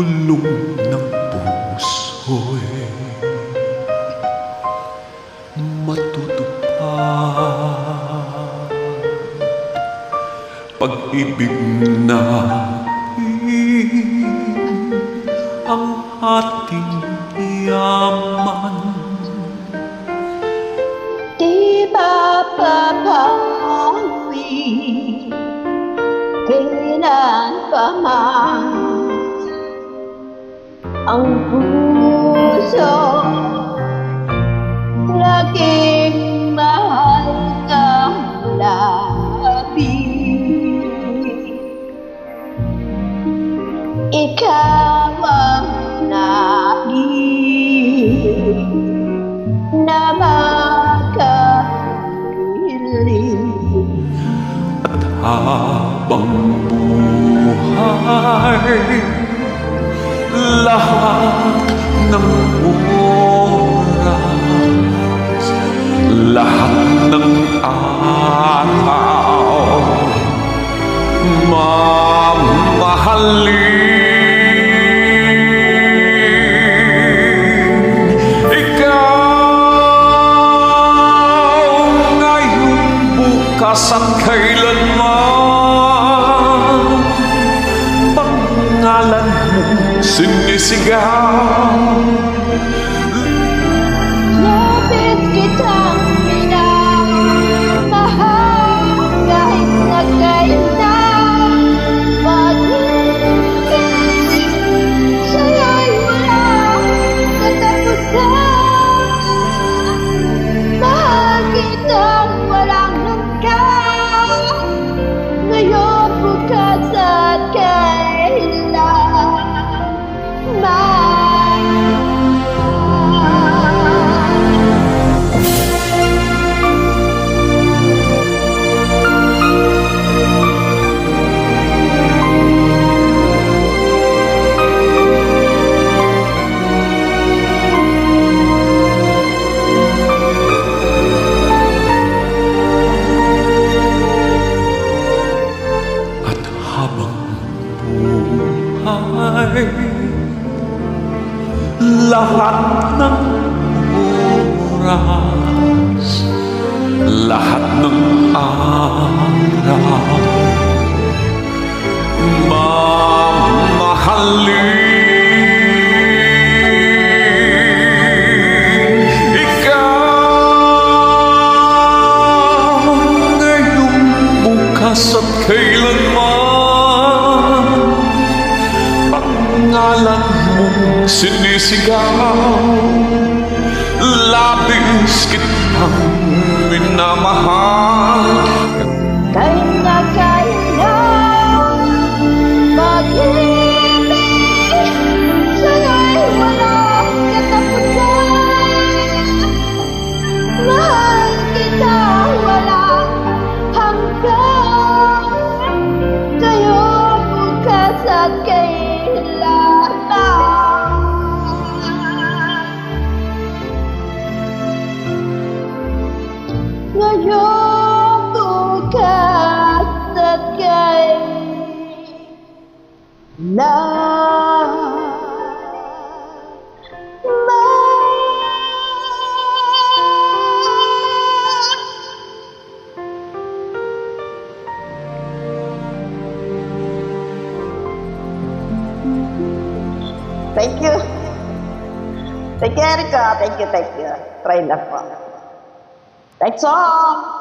bulong ng puso'y matutupad. Pag-ibig natin ang ating yaman. Di ba papawi kailan pa man ang puso laging mahal kang labis. Ikaw ang naging na makapiling. At habang buhay, lahat ng oras, lahat ng araw, mamahalin. At kailanman pangalan mo sinisigaw. Lapit kitang minamahal kahit na kailan. Pag-ibig sa'yo'y walang katapusan. Mahal kitang walang ngayon, bukas at lahat ng oras, lahat ng araw, mamahalin. Ikaw ngayong, bukas at kailanman pangalan mong sinisigaw. Labis kitang minamahal kahit na kailan. Pag-ibig sa'yo'y walang katapusan. Mahal kita walang hanggan. Kayo bukas at kailan. Ngayon, bukas at kailan. Thank you. Thank you, Erica. Thank you. Try lang po. That's all.